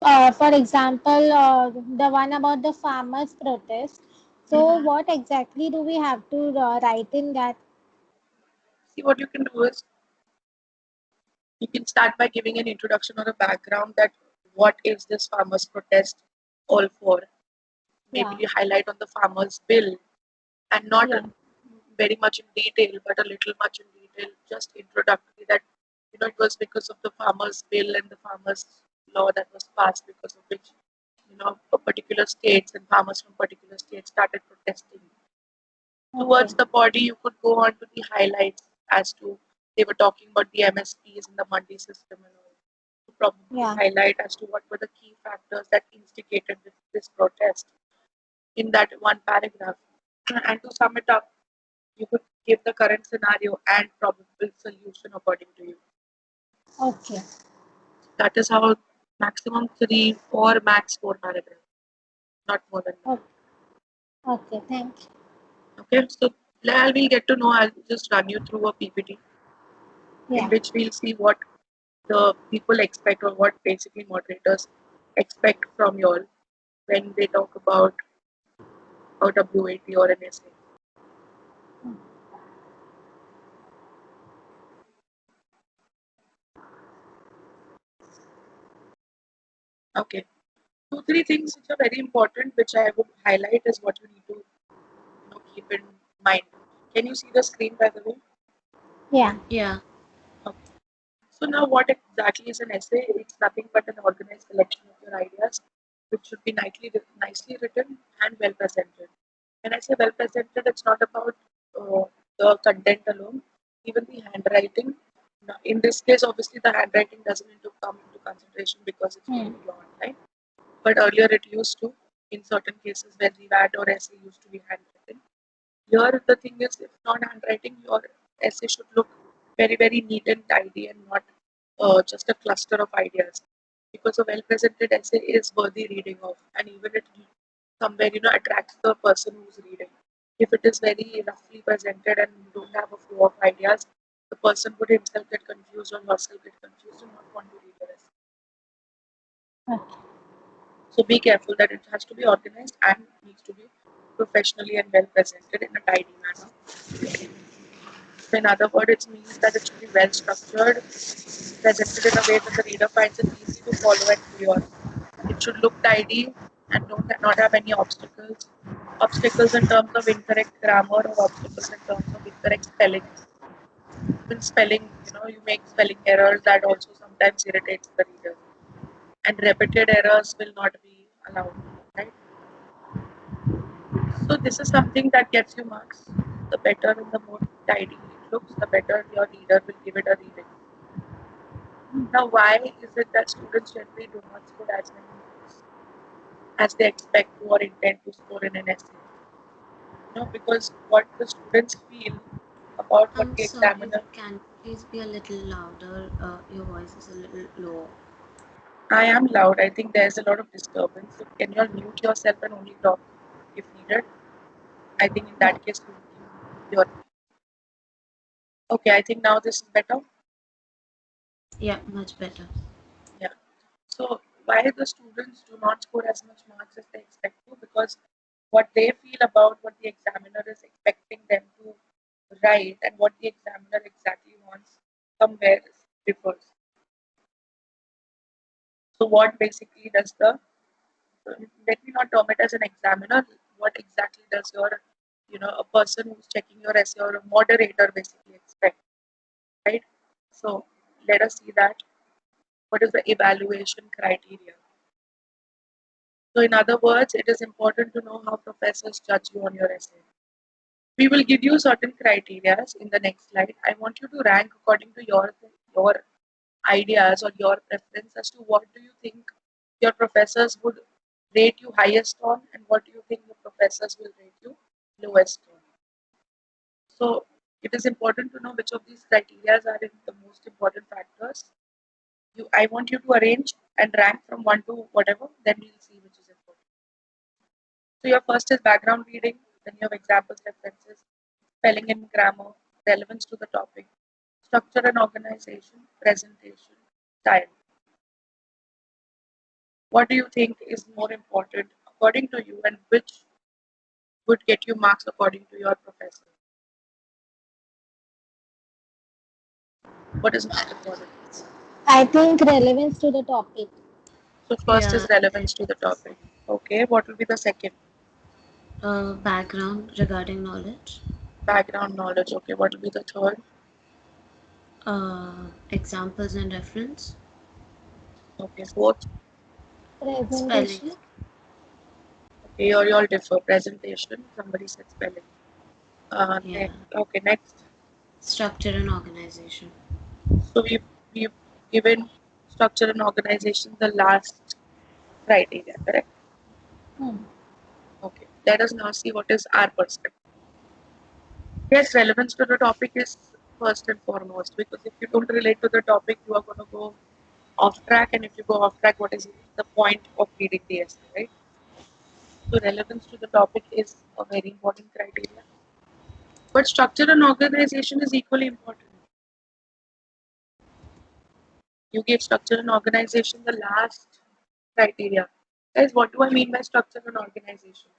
For example, the one about the farmers' protest. So, Mm-hmm. what exactly do we have to write in that? See, what you can do is you can start by giving an introduction or a background that what is this farmers protest all for. Maybe Yeah, you highlight on the farmers bill and not yeah, very much in detail, but a little much in detail, just introductory that it was because of the farmers bill and the farmers law that was passed, because of which particular states and farmers from particular states started protesting. okay, Towards the body, you could go on to the highlights as to they were talking about the MSPs in the mandi system and all. To probably yeah, highlight as to what were the key factors that instigated this protest in that one paragraph. And to sum it up, you could give the current scenario and probable solution according to you. okay, That is how maximum three or max four paragraphs, not more than that. okay, okay, thank you. Okay, so we'll get to know. I'll just run you through a PPT in Yeah, which we'll see what the people expect or what basically moderators expect from you all when they talk about a WAT or an essay. Okay, two, three things which are very important, which I would highlight is what you need to keep in mind. Can you see the screen by the way? yeah, Yeah. Okay. So now what exactly is an essay? It's nothing but an organized collection of your ideas, which should be nicely written and well presented. When I say well presented, it's not about the content alone, even the handwriting. Now, in this case, obviously, the handwriting doesn't need to come into consideration because it's going hmm. to be online. But earlier it used to, in certain cases where the VAT or essay used to be handwritten. Here, the thing is, if not handwriting, your essay should look very, very neat and tidy and not just a cluster of ideas. Because a well presented essay is worthy reading of, and even it somewhere attracts the person who's reading. If it is very roughly presented and you don't have a flow of ideas, the person would himself get confused or herself get confused and not want to read your essay. Okay, So be careful that it has to be organized and needs to be professionally and well presented in a tidy manner. So in other words, it means that it should be well structured, presented in a way that the reader finds it easy to follow and clear. It should look tidy and not have any obstacles. Obstacles in terms of incorrect grammar or obstacles in terms of incorrect spelling. Even spelling, you make spelling errors that also sometimes irritates the reader. And repeated errors will not be allowed, right? So this is something that gets you marks. The better and the more tidy it looks, the better your reader will give it a reading. Now, why is it that students generally do not score as many marks as they expect to or intend to score in an essay? Because what the students feel about what I'm the sorry, examiner. can you please be a little louder? Your voice is a little low. I am loud. I think there's a lot of disturbance. So can you all mute yourself and only talk if needed? I think in yeah, that case you hear me. Okay, I think now this is better. Yeah, much better. Yeah. So why the students do not score as much marks as they expect to? Because what they feel about what the examiner is expecting them to write and what the examiner exactly wants somewhere differs. So what basically does let me not term it as an examiner, what exactly does a person who's checking your essay or a moderator basically expect, right? So let us see that. What is the evaluation criteria? So in other words, it is important to know how professors judge you on your essay. We will give you certain criteria in the next slide. I want you to rank according to your ideas or your preference as to what do you think your professors would rate you highest on and what do you think the professors will rate you lowest on. So it is important to know which of these criteria are the most important factors. I want you to arrange and rank from one to whatever, then we'll see which is important. So your first is background reading, then you have examples, references, spelling and grammar, relevance to the topic, structure and organization, presentation, style. What do you think is more important according to you, and which would get you marks according to your professor? What is most important? I think relevance to the topic. So first is Yeah, relevance to the topic. Okay, what will be the second? background regarding knowledge, Background knowledge. Okay, what will be the third? examples and reference, Okay, fourth. spelling. Presentation. Okay, you all differ. Presentation. Somebody said spelling. Yeah, Next. Okay, next. structure and organization. So we've given structure and organization the last criteria, correct? Hmm. Okay. Let us now see what is our perspective. Yes, relevance to the topic is first and foremost, because if you don't relate to the topic, you are going to go off track, and if you go off track, what is the point of reading the essay, right? So relevance to the topic is a very important criteria. But structure and organization is equally important. You gave structure and organization the last criteria. Guys, what do I mean by structure and organization?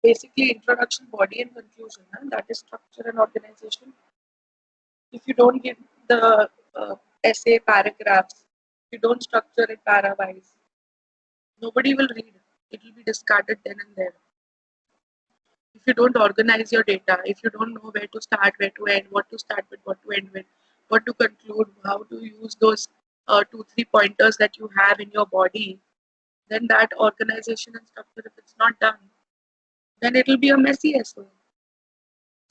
Basically, introduction, body, and conclusion. Huh? That is structure and organization. If you don't give the essay paragraphs, if you don't structure it para-wise, nobody will read. It will be discarded then and there. If you don't organize your data, if you don't know where to start, where to end, what to start with, what to end with, what to conclude, how to use those 2, 3 pointers that you have in your body, then that organization and structure, if it's not done, then it will be a messy essay.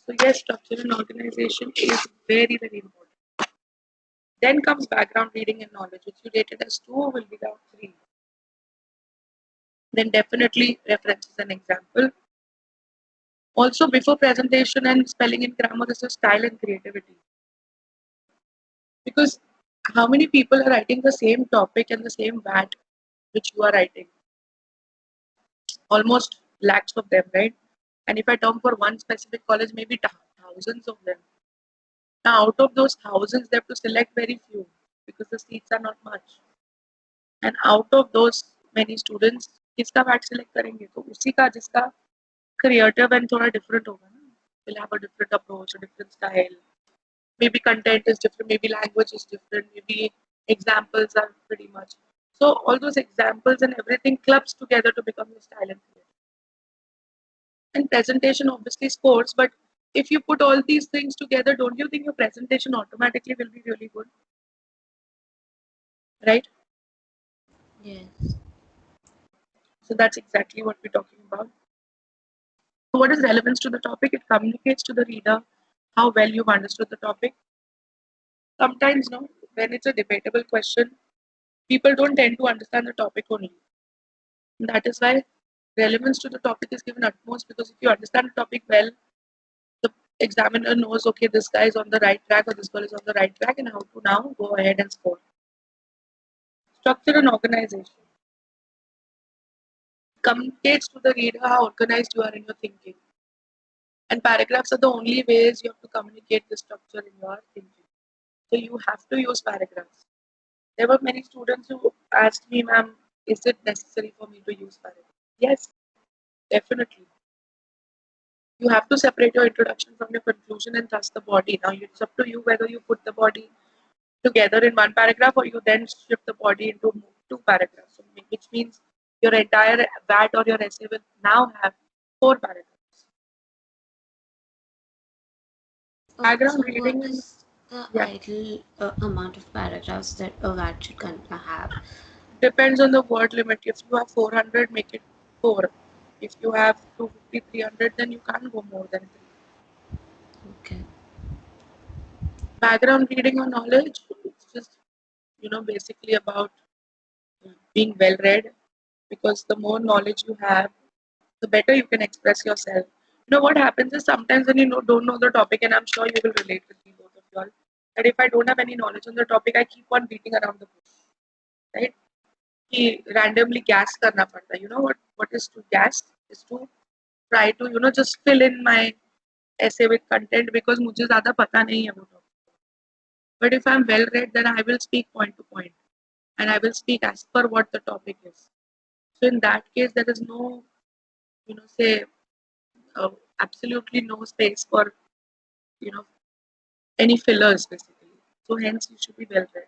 So yes, structure and organization is very, very important. Then comes background reading and knowledge, which you rated as 2 will be down 3. Then definitely references and example. Also before presentation and spelling and grammar is a style and creativity. Because how many people are writing the same topic and the same VAT which you are writing? Almost lakhs of them, right? And if I term for one specific college, maybe thousands of them. Now, out of those thousands, they have to select very few because the seats are not much. And out of those many students, किसका VAT select करेंगे? तो उसी का जिसका creative and थोड़ा different होगा ना. Will have a different approach, a different style. Maybe content is different, maybe language is different, maybe examples are pretty much. So all those examples and everything clubs together to become your style and creative. And presentation obviously scores, but if you put all these things together, don't you think your presentation automatically will be really good? Right? Yes. So that's exactly what we're talking about. So what is relevance to the topic? It communicates to the reader how well you've understood the topic. Sometimes, no, when it's a debatable question, people don't tend to understand the topic only. And that is why relevance to the topic is given utmost, because if you understand the topic well, the examiner knows, okay, this guy is on the right track or this girl is on the right track, and how to now go ahead and score. Structure and organization communicates to the reader how organized you are in your thinking. And paragraphs are the only ways you have to communicate the structure in your thinking. So you have to use paragraphs. There were many students who asked me, ma'am, is it necessary for me to use paragraphs? Yes, definitely. You have to separate your introduction from your conclusion and thus the body. Now it's up to you whether you put the body together in one paragraph or you then shift the body into 2 paragraphs. So, which means your entire VAT or your essay will now have 4 paragraphs. Background So, reading what and is the yeah, ideal amount of paragraphs that a VAT should have? depends on the word limit. If you have 400, make it 4. If you have 250, 300, then you can't go more than 3. Okay. Background reading or knowledge, it's just, basically about being well read, because the more knowledge you have, the better you can express yourself. What happens is sometimes when don't know the topic, and I'm sure you will relate with me, both of you all, that if I don't have any knowledge on the topic, I keep on beating around the bush, right? कि randomly gas करना पड़ता है. You know what is to gas? Is to try to just fill in my essay with content, because मुझे ज़्यादा पता नहीं है वो topic. But if I'm well read, then I will speak point to point, and I will speak as per what the topic is. So in that case, there is no, say, absolutely no space for, you know, any fillers basically. So hence you should be well read.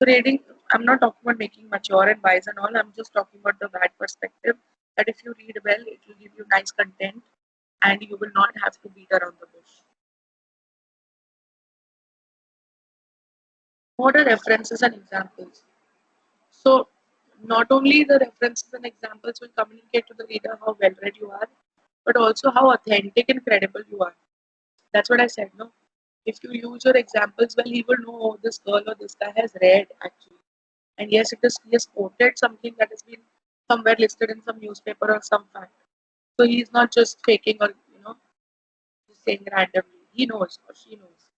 So reading, I'm not talking about making mature and wise and all. I'm just talking about the bad perspective that if you read well, it will give you nice content and you will not have to beat around the bush. What are references and examples? So not only the references and examples will communicate to the reader how well read you are, but also how authentic and credible you are. That's what I said, no? If you use your examples well, he will know, oh, this girl or this guy has read actually. And yes, he has quoted something that has been somewhere listed in some newspaper or some fact. So he's not just faking or just saying randomly. He knows or she knows.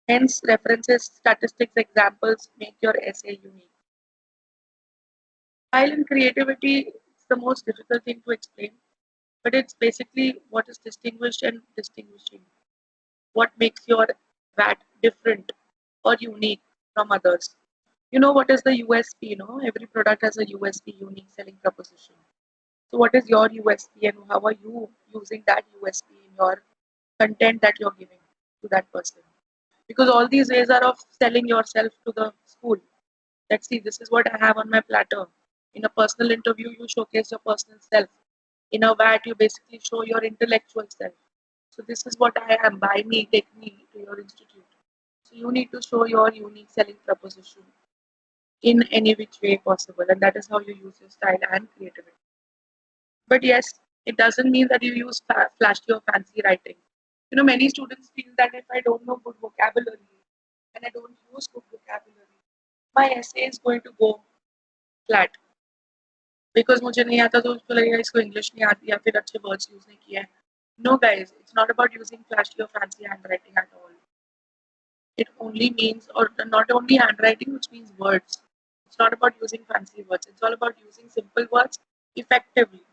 Hence, references, statistics, examples make your essay unique. Style and creativity is the most difficult thing to explain, but it's basically what is distinguished and distinguishing. What makes your VAT different or unique from others. You know what is the USP, no? Every product has a USP, unique selling proposition. So what is your USP and how are you using that USP in your content that you're giving to that person? Because all these ways are of selling yourself to the school. Let's see, this is what I have on my platter. In a personal interview, you showcase your personal self. In a VAT, you basically show your intellectual self. So this is what I am. Buy me, take me to your institute. So you need to show your unique selling proposition in any which way possible, and that is how you use your style and creativity. But yes, it doesn't mean that you use flashy or fancy writing. Many students feel that if I don't know good vocabulary and I don't use good vocabulary, my essay is going to go flat. Because मुझे नहीं आता तो उसको लगेगा इसको English नहीं आती या फिर अच्छे वर्ड्स यूज नहीं किए हैं. No guys, it's not about using flashy or fancy handwriting at all. It only means, or not only handwriting, which means words. It's not about using fancy words. It's all about using simple words effectively.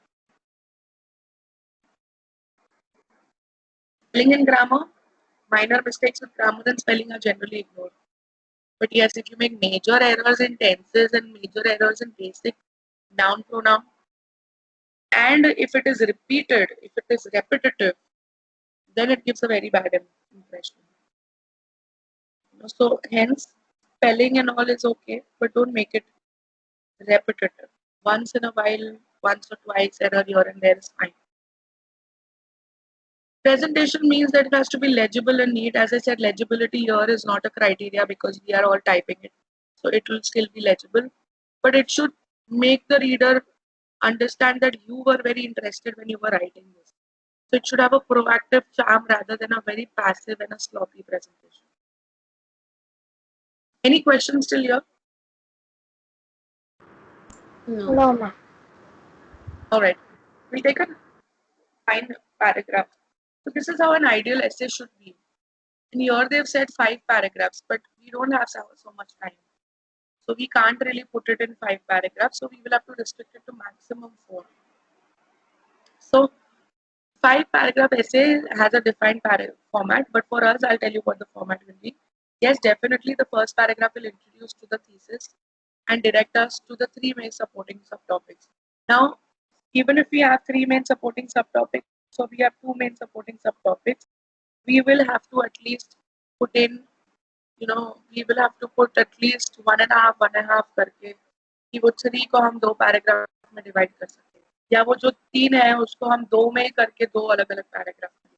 Spelling and grammar, minor mistakes with grammar and spelling are generally ignored. But yes, if you make major errors in tenses and major errors in basic noun pronoun, and if it is repeated, if it is repetitive, then it gives a very bad impression. So hence, spelling and all is okay, but don't make it repetitive. Once in a while, once or twice, error here and there is fine. Presentation means that it has to be legible and neat. As I said, legibility here is not a criteria because we are all typing it. So it will still be legible. But it should make the reader understand that you were very interested when you were writing this. So it should have a proactive charm rather than a very passive and a sloppy presentation. Any questions still here? No. No, ma'am. Alright. We'll take a fine paragraph. So this is how an ideal essay should be. And here they've said 5 paragraphs, but we don't have so much time. So we can't really put it in 5 paragraphs. So we will have to restrict it to maximum 4. So 5 paragraph essay has a defined format, but for us, I'll tell you what the format will be. Yes, definitely the first paragraph will introduce to the thesis and direct us to the 3 main supporting subtopics. Now, even if we have 3 main supporting subtopics, so we have 2 main supporting subtopics, we will have to at least put in, we will have to put at least one and a half करके कि वो 3 को हम 2 paragraph में divide कर सकते हैं या वो जो 3 है उसको हम 2 में करके 2 अलग-अलग पैराग्राफ में.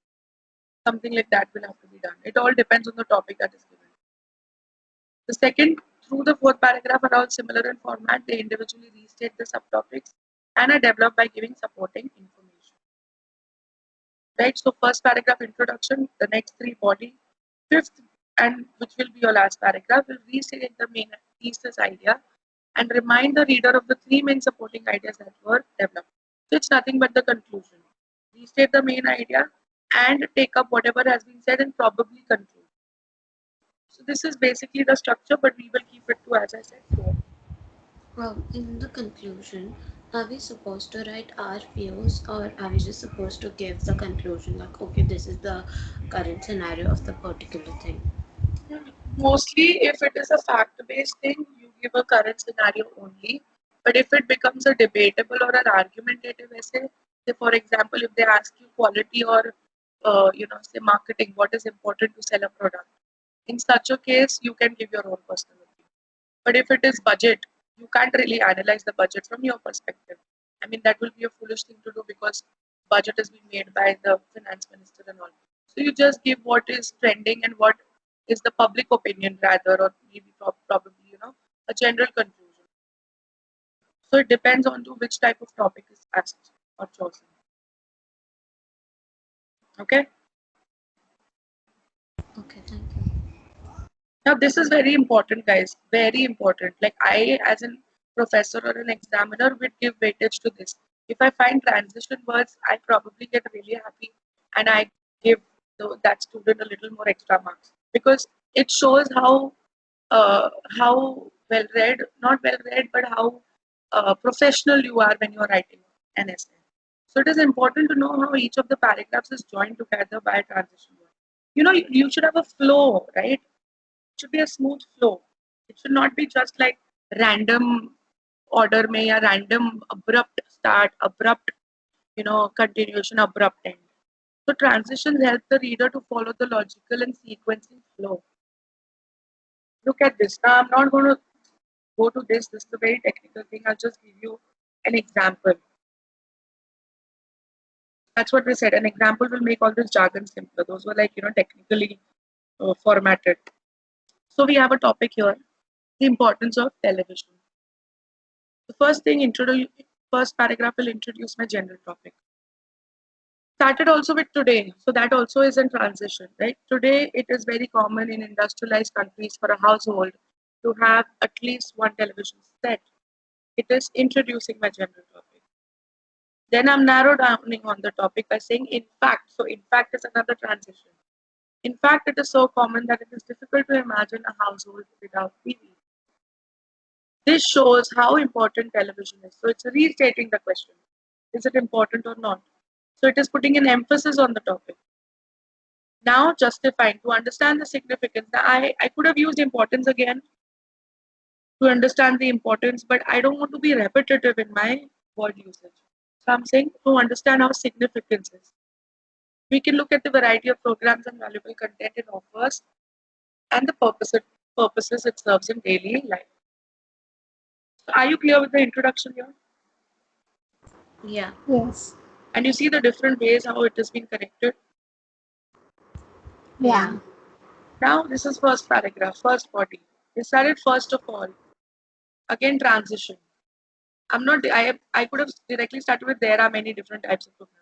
Something like that will have to be done. It all depends on the topic that is given. The second through the 4th paragraph are all similar in format. They individually restate the subtopics and are developed by giving supporting information. Right, so first paragraph introduction, the next 3 body, 5th and which will be your last paragraph will restate the main thesis idea and remind the reader of the 3 main supporting ideas that were developed. So it's nothing but the conclusion. Restate the main idea and take up whatever has been said and probably conclude. So this is basically the structure, but we will keep it to, as I said, 4. Well, in the conclusion, are we supposed to write our views or are we just supposed to give the conclusion like, okay, this is the current scenario of the particular thing? Mostly, if it is a fact-based thing, you give a current scenario only. But if it becomes a debatable or an argumentative essay, say for example, if they ask you quality or say marketing, what is important to sell a product, in such a case, you can give your own personal opinion. But if it is budget, you can't really analyze the budget from your perspective. I mean, that will be a foolish thing to do because budget is being made by the finance minister and all. So you just give what is trending and what is the public opinion rather, or maybe probably, a general conclusion. So it depends on to which type of topic is asked or chosen. Okay. Okay, thank you. Now, this is very important, guys. Very important. Like I, as a professor or an examiner, would give weightage to this. If I find transition words, I probably get really happy, and I give that student a little more extra marks because it shows how well read, not well read, but how professional you are when you are writing an essay. So it is important to know how each of the paragraphs is joined together by a transition word. You should have a flow, right? Should be a smooth flow. It should not be just like random order may or random abrupt start, abrupt, continuation, abrupt end. So transitions help the reader to follow the logical and sequencing flow. Look at this. Now I'm not going to go to this. This is a very technical thing. I'll just give you an example. That's what we said. An example will make all this jargon simpler. Those were like, technically formatted. So we have a topic here, the importance of television. The first paragraph will introduce my general topic. Started also with today, so that also is in transition, right? Today, it is very common in industrialized countries for a household to have at least one television set. It is introducing my general topic. Then I'm narrow downing on the topic by saying in fact. So in fact is another transition. In fact, it is so common that it is difficult to imagine a household without TV. This shows how important television is. So it's restating the question. Is it important or not? So it is putting an emphasis on the topic. Now justifying to understand the significance. Now I could have used importance again to understand the importance, but I don't want to be repetitive in my word usage. So I'm saying to understand how significance is. We can look at the variety of programs and valuable content it offers and the purposes it serves in daily life. So are you clear with the introduction here? Yeah. Yes. And you see the different ways how it has been connected. Yeah. Now this is first paragraph, first body. We started first of all. Again transition. I could have directly started with there are many different types of programs.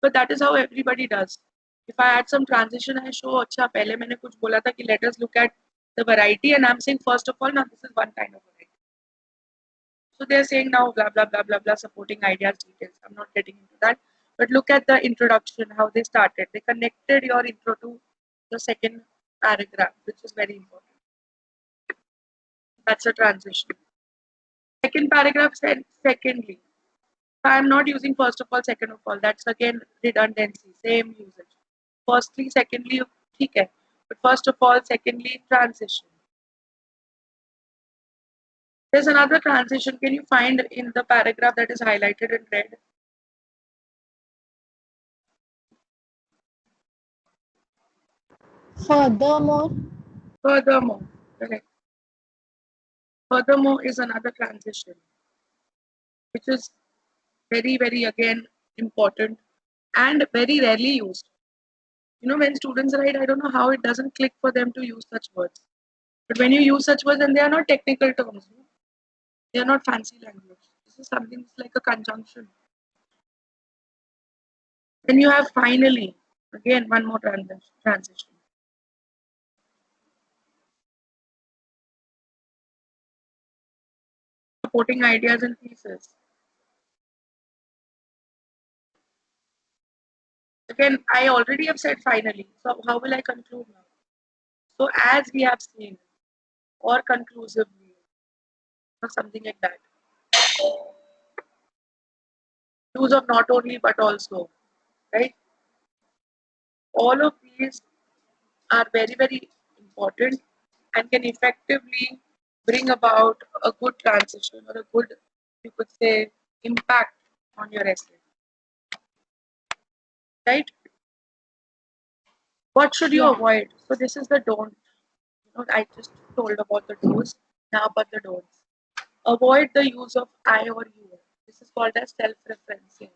But that is how everybody does. If I add some transition, I show अच्छा पहले मैंने कुछ बोला था कि let us look at the variety and I'm saying first of all now this is one kind of variety. So they're saying now blah blah blah blah blah supporting ideas details. I'm not getting into that. But look at the introduction, how they started. They connected your intro to the second paragraph, which is very important. That's a transition. Second paragraph said secondly. I'm not using first of all, second of all. That's again redundancy, same usage. Firstly, secondly, okay. But first of all, secondly, transition. There's another transition. Can you find in the paragraph that is highlighted in red? Furthermore. Furthermore, correct. Furthermore is another transition, which is very, very again important and very rarely used. When students write, I don't know how it doesn't click for them to use such words. But when you use such words, and they are not technical terms, they are not fancy language. This is something that's like a conjunction. Then you have finally, again, one more transition. Supporting ideas and pieces. Again, I already have said finally. So how will I conclude now? So as we have seen, or conclusively, or something like that. Use of not only but also, right? All of these are very, very important and can effectively bring about a good transition or a good you could say, impact on your essay, right? What should you Yeah. avoid? So this is the don't. I just told about the do's. Now about the don'ts. Avoid the use of I or you. This is called as self-referencing.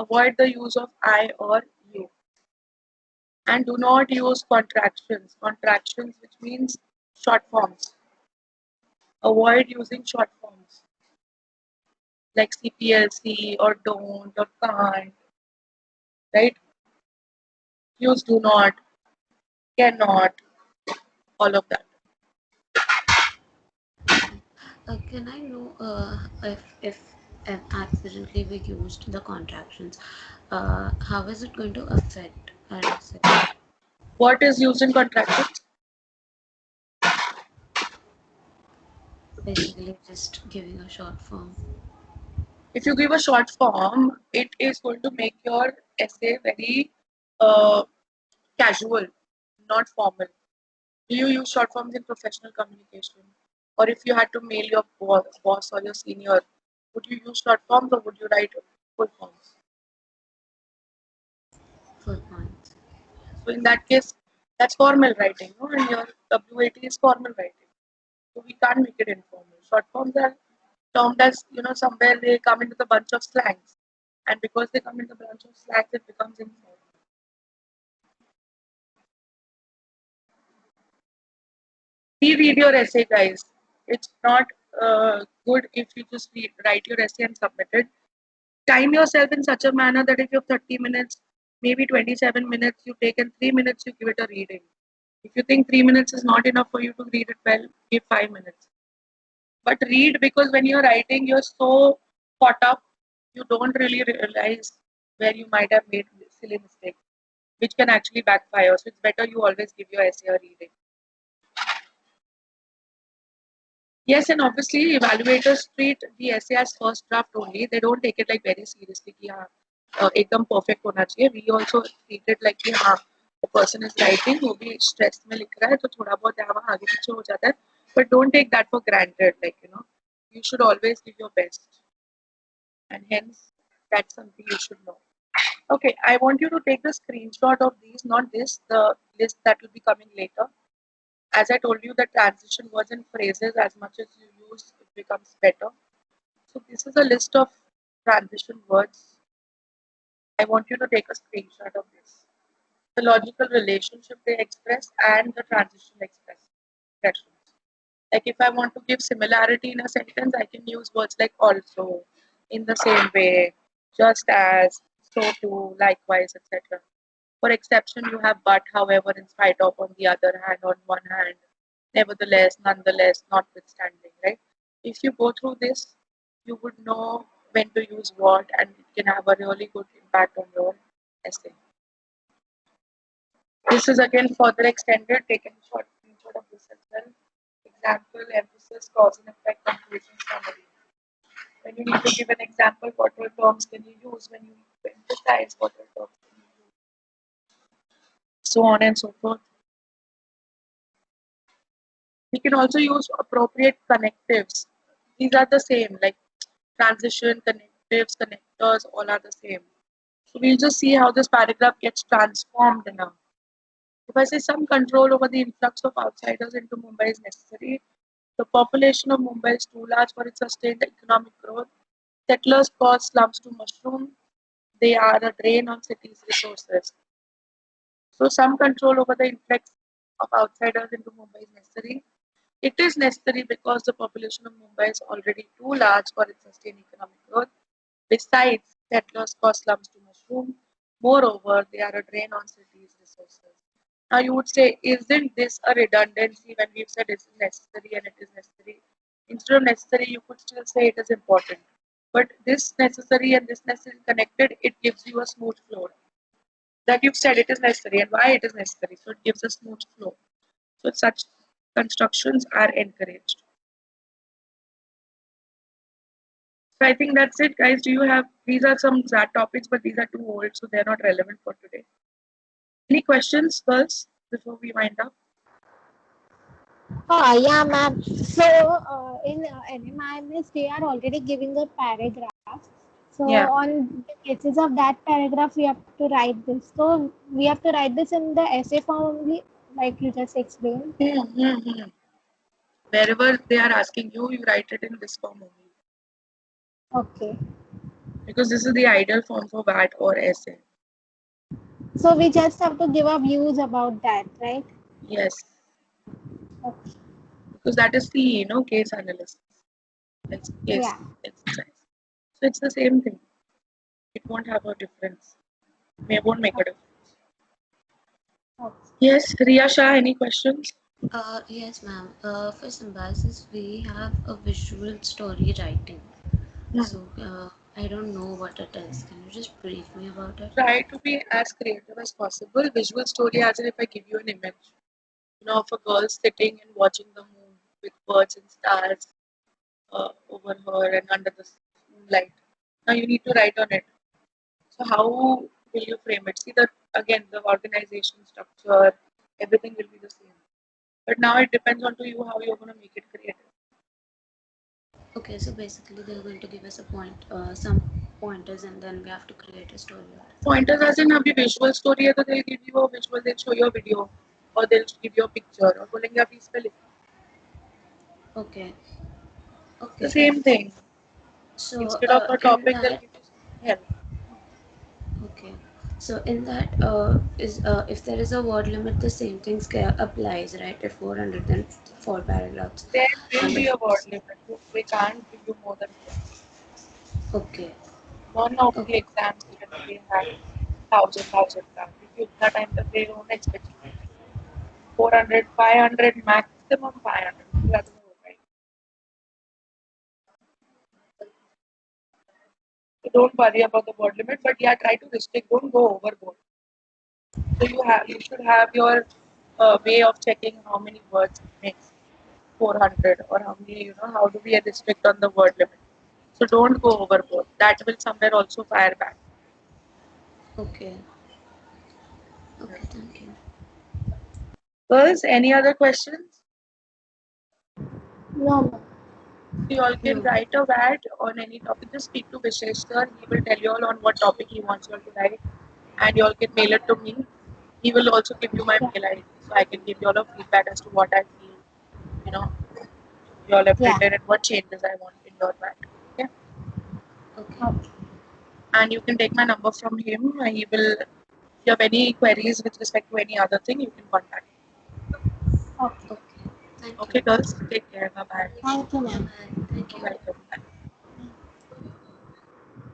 Avoid the use of I or you. And do not use contractions. Contractions, which means short forms. Avoid using short forms like CPLC or don't or can't, right? Use do not, cannot, all of that. Okay. Can I know if accidentally we used the contractions, how is it going to affect our essay? What is used in contractions? Basically, just giving a short form. If you give a short form, it is going to make your essay very uh, casual, not formal. Do you use short forms in professional communication? Or if you had to mail your boss or your senior, would you use short forms or would you write full forms? Full points. So in that case, that's formal writing, no? And your WAT is formal writing. So we can't make it informal. Short forms are termed as, somewhere they come into the bunch of slangs. And because they come into the bunch of slangs, it becomes informal. Reread your essay, guys. It's not good if you just write your essay and submit it. Time yourself in such a manner that if you have 30 minutes, maybe 27 minutes, you take in 3 minutes, you give it a reading. If you think 3 minutes is not enough for you to read it well, give 5 minutes. But read, because when you're writing, you're so caught up, you don't really realize where you might have made silly mistakes, which can actually backfire. So it's better you always give your essay a reading. Yes, and obviously evaluators treat the essay as first draft only. They don't take it like very seriously कि हाँ एकदम perfect होना चाहिए. We also treat it like कि हाँ the person is writing, वो भी stress में लिख रहा है तो थोड़ा बहुत यहाँ वहाँ आगे पीछे हो जाता है. But don't take that for granted. You should always give your best, and hence that's something you should know. Okay, I want you to take the screenshot of these, not this, the list that will be coming later. As I told you, the transition words and phrases, as much as you use, it becomes better. So this is a list of transition words. I want you to take a screenshot of this. The logical relationship they express and the transition expressions. Like if I want to give similarity in a sentence, I can use words like also, in the same way, just as, so too, likewise, etc. For exception, you have but, however, in spite of, on the other hand, on one hand, nevertheless, nonetheless, notwithstanding, right? If you go through this, you would know when to use what, and it can have a really good impact on your essay. This is again further extended, taken short screenshot of this as well. Example, emphasis, cause and effect, conclusion, summary. When you need to give an example, what all terms can you use? When you need to emphasize, what all terms can you use? So on and so forth. We can also use appropriate connectives. These are the same, like transition, connectives, connectors, all are the same. So we'll just see how this paragraph gets transformed now. If I say some control over the influx of outsiders into Mumbai is necessary, the population of Mumbai is too large for its sustained economic growth. Settlers cause slums to mushroom. They are a drain on cities' resources. So some control over the influx of outsiders into Mumbai is necessary. It is necessary because the population of Mumbai is already too large for its sustained economic growth. Besides, settlers cause slums to mushroom. Moreover, they are a drain on cities' resources. Now, you would say, isn't this a redundancy when we've said it's necessary and it is necessary? Instead of necessary, you could still say it is important. But this necessary and this necessary connected, it gives you a smooth flow. That you've said it is necessary and why it is necessary. So it gives a smooth flow. So such constructions are encouraged. So I think that's it, guys. Do you have, these are some sad topics, but these are too old, so they're not relevant for today. Any questions, girls, before we wind up? Yeah, ma'am. So, in NMIMS, they are already giving a paragraph. So, Yeah. on the basis of that paragraph, we have to write this. So, we have to write this in the essay form only, like you just explained. Mm-hmm. Wherever they are asking you, you write it in this form only. Okay. Because this is the ideal form for VAT or essay. So, we just have to give our views about that, right? Yes. Okay. Because that is the, case analysis. It's case Yeah. exercise. So it's the same thing. It won't have a difference. It won't make a difference. Okay. Yes, Riya Shah, any questions? Yes, ma'am. For symbiosis, we have a visual story writing. Hmm. So, I don't know what it is. Can you just brief me about it? Try to be as creative as possible. Visual story, as in if I give you an image, of a girl sitting and watching the moon with birds and stars over her and under the moonlight. Now you need to write on it. So how will you frame it? See that again, the organization structure, everything will be the same. But now it depends on to you how you're going to make it creative. Okay, so basically, they're going to give us some pointers, and then we have to create a story out of it. Pointers as in अभी visual story है तो they'll give you a visual, they'll show you a video, or they'll give you a picture, और बोलेंगे आप इस पे लिखो. Okay, It's the okay. same thing. So, Instead of a in topic, they'll that, give you something else. okay. So, in that, is if there is a word limit, the same thing applies, right? If 400, then 4 paragraphs. There will And be if a word limit. They can't give you more than four. okay, None of the okay, exams even they have thousand marks. If you that time that they don't expect you. 400, 500, maximum 500. उसके बाद में होगा ही. So don't worry about the word limit, but yeah, try to restrict. Don't go overboard. So you should have your way of checking how many words makes 400 or how many how do we restrict on the word limit. So don't go overboard. That will somewhere also fire back. okay, okay. Thank you. Girls, any other questions? No, ma'am. So you all can No. write a WAD on any topic. Just speak to Vishesh sir. He will tell you all on what topic he wants you all to write, and you all can mail it to me. He will also give you my Yeah. mail ID, so I can give you all a feedback as to what I feel, you know, you all have Yeah. written and what changes I want in your WAD. Okay, Okay. Okay. and you can take my number from him. He will. If you have any queries with respect to any other thing, you can contact me. Okay. Okay. Thank you. Okay, girls, take care. Bye bye. Thank you, Bye ma'am. bye. Thank You're you. welcome.